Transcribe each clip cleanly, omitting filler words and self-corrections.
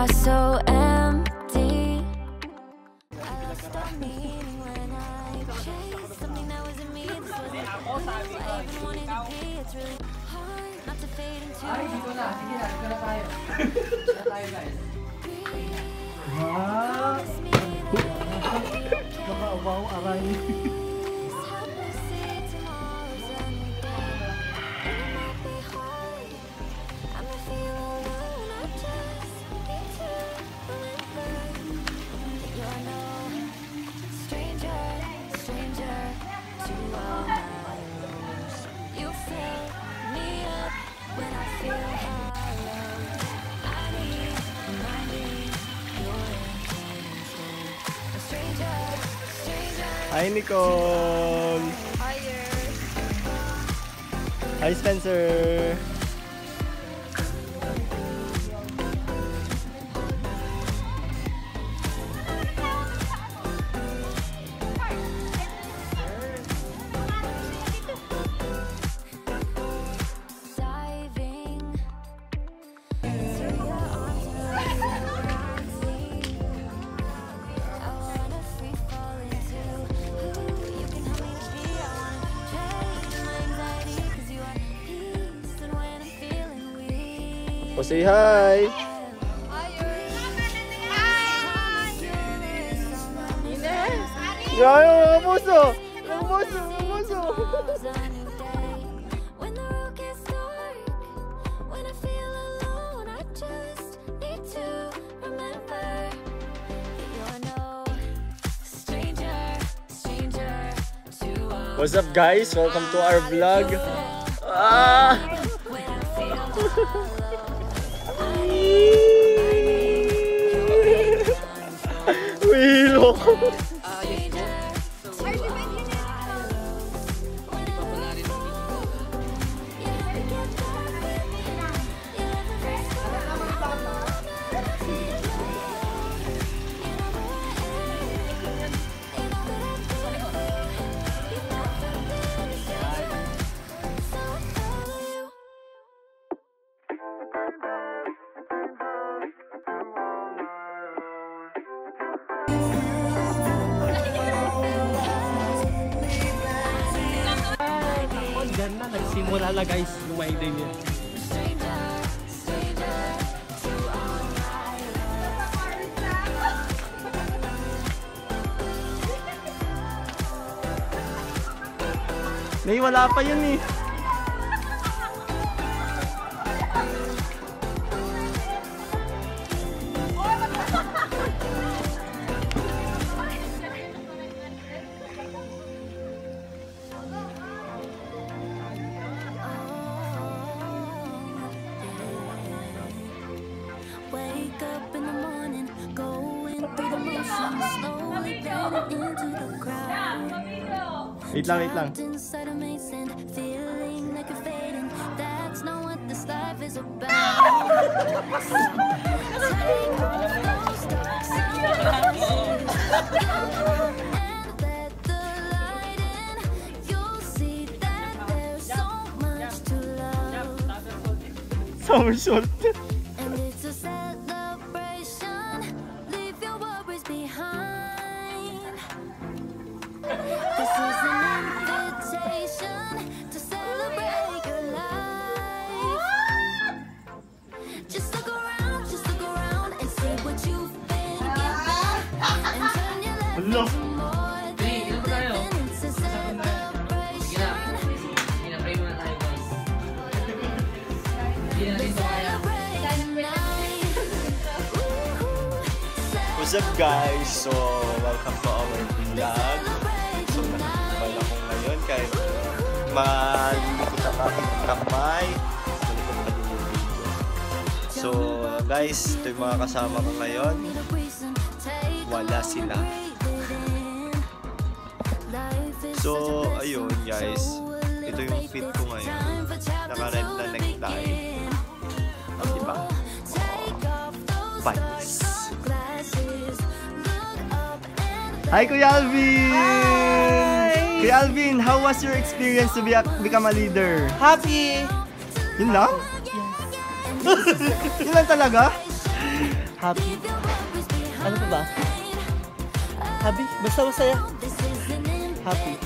are so empty. I lost all meaning when I chased something that wasn't me. This wasn't who I even wanted to be. It's really hard not to fade into. Ay, dito na. Sige na, dito na tayo. Dito na tayo, guys. Wow! Nakaubaw, aray. Hi Nicole! Hi Spencer! Oh, say hi! Ines! Grabe mga puso! Mga puso! Mga puso! What's up guys? Welcome to our vlog! Ah! Wilo! Diyan na, nagsimula na guys, yung my day niya. Nay, wala pa yun eh. Wake up in the morning, going through the motions, slowly fading into the crowd. Wait lang, wait lang. Inside a mason, feeling like a fading. That's not what this life is about. Take off those dark sunglasses and let the light in. You'll see that there's so much to love. Summer short. And it's a celebration. Leave your worries behind. This is an invitation to celebrate your life. Just look around and see what you've been given. And turn your life into more than living. It's a celebration. What's up guys? So, welcome to our vlog. So, nakikipala ko ngayon kahit malikot ang aking kamay. So, guys, ito yung mga kasama ko ngayon. Wala sila. So, ayun guys. Ito yung fit ko ngayon. Naka-red na necktie. Diba? Panis. Hi Kuya Alvin! Hi! Kuya Alvin, how was your experience to become a leader? Happy! Yun lang? Yun lang talaga? Happy. Ano pa ba? Happy? Basta masaya. Happy.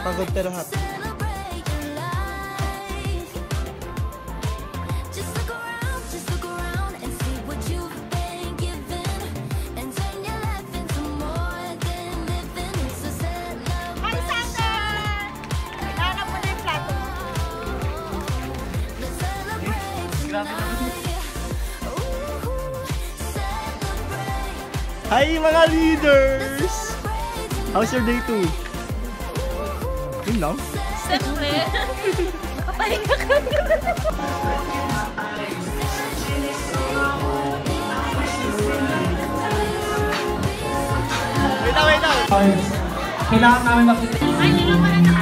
Pagod pero happy. Hi mga leaders! How's your day 2? Yun lang? Siyempre, nakapahinga ka. Wait lang! Kailangan namin makita. Ay, hindi lang pala naka.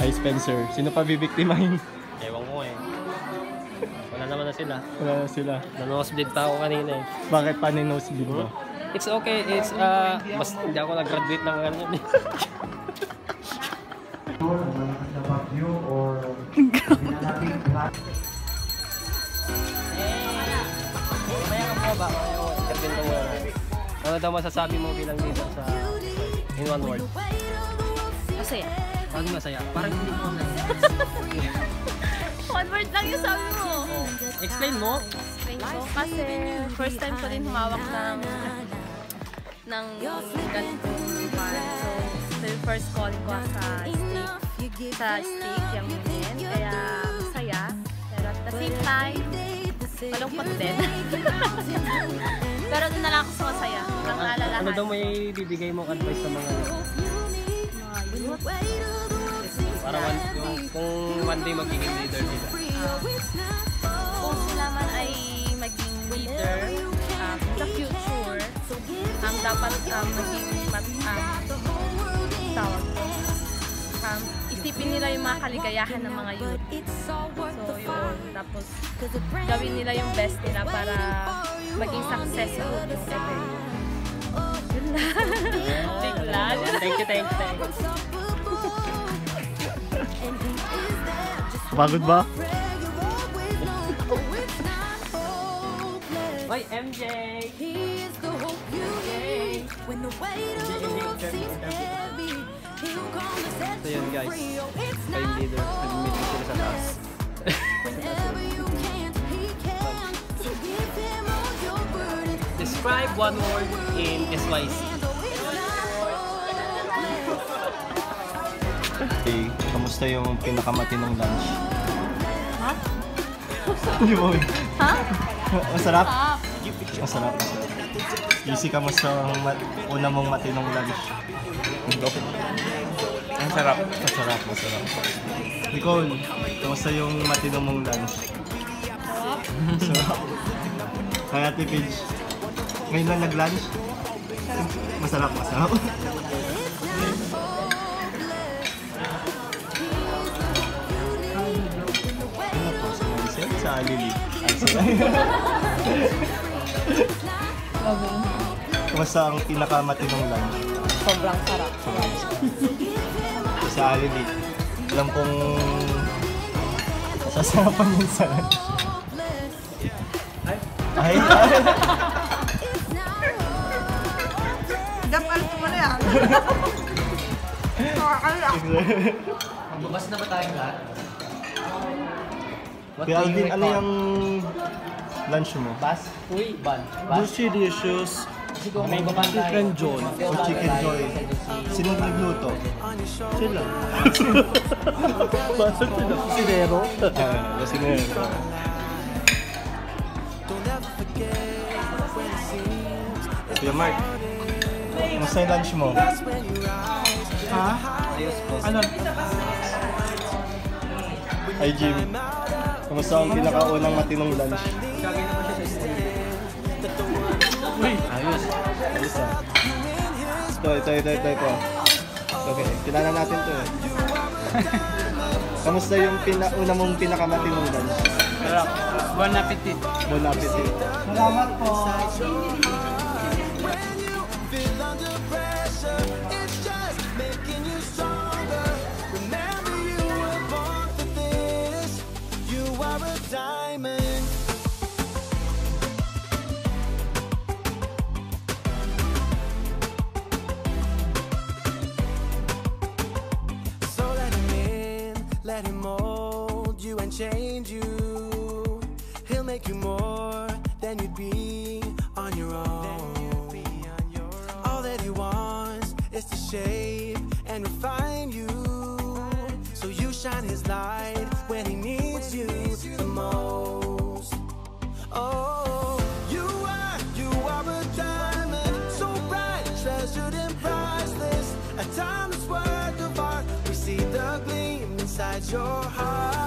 Hi Spencer, sino pa bibiktimahin? Ewan ko eh. Wala naman na sila. Wala na sila. Nanosebleed pa ako kanina eh. Bakit pa ni-nosebleed mo? It's okay. It's mas hindi ako nag-graduate ng ano yun. Maya ka po ba? Ano daw masasabi mo bilang dito sa in one word? Masaya. Parang masaya. Parang hindi mo masaya. One word lang yung sabi mo. Explain mo. Explain ko. Kasi first time ko din humawak ng ganitong pan. So, ito yung first calling ko sa stick yung ganyan. Kaya masaya. Pero at the same time, malungkot din. Pero doon na lang ako sa masaya. Ang alalahan. Ano daw may bibigay mong advice sa mga youth? para kung one day magiging leader sila? Kung sila man ay maging leader sa future, dapat maging tawag isipin nila yung mga kaligayahan ng mga youth. So yun, tapos gawin nila yung best nila para maging successful yung event. Yun lang. Thank you. Pagod ba? Oy, MJ! So yun guys, kayong leader, nag-meeting sila sa taas. Describe one word in SYC. Okay, kamusta yung pinakamatinong lunch? Ha? Hindi mo. Ha? Masarap? Masarap. Easy, kamusta ang una mong matinong lunch? Ang sarap. Masarap. Nicole, kamusta yung matinong mong lunch? Masarap. Kaya Ate Paige, ngayon lang nag-lunch? Masarap. Sa Lily. Kamusta ang pinakamatinong lunch? Sobrang sarap. Sa Lily. Alam kong sasarapan yun sa lunch. Ay! Dapat mo na yan. Bukas na ba tayong lahat? Kaya Alvin, ano yung lunch mo? Uy, ban. Sushi dishes. May baban tayo. Chicken John. O Chicken Joy. Sinong nagluto? Sila. Bakit sila? Kusinero? Kasi Kuya Mark, kumusta yung lunch mo? Ha? Ano? Hi Jim, kumusta ang pinakaunang matinong lunch? Ayos. Ayos ah. Ito. Okay, kilala natin to eh. Kamusta yung una mong pinakamatinong lunch? Sarap. Bon appetit. Bon appetit. Salamat po. Let him mold you and change you. He'll make you more than you'd be on your own. All that he wants is to shape and refine you, so you shine his light when he needs you the most. Oh, you are a diamond, so bright, treasured and priceless, a timeless work of art. We see the gleam inside your heart.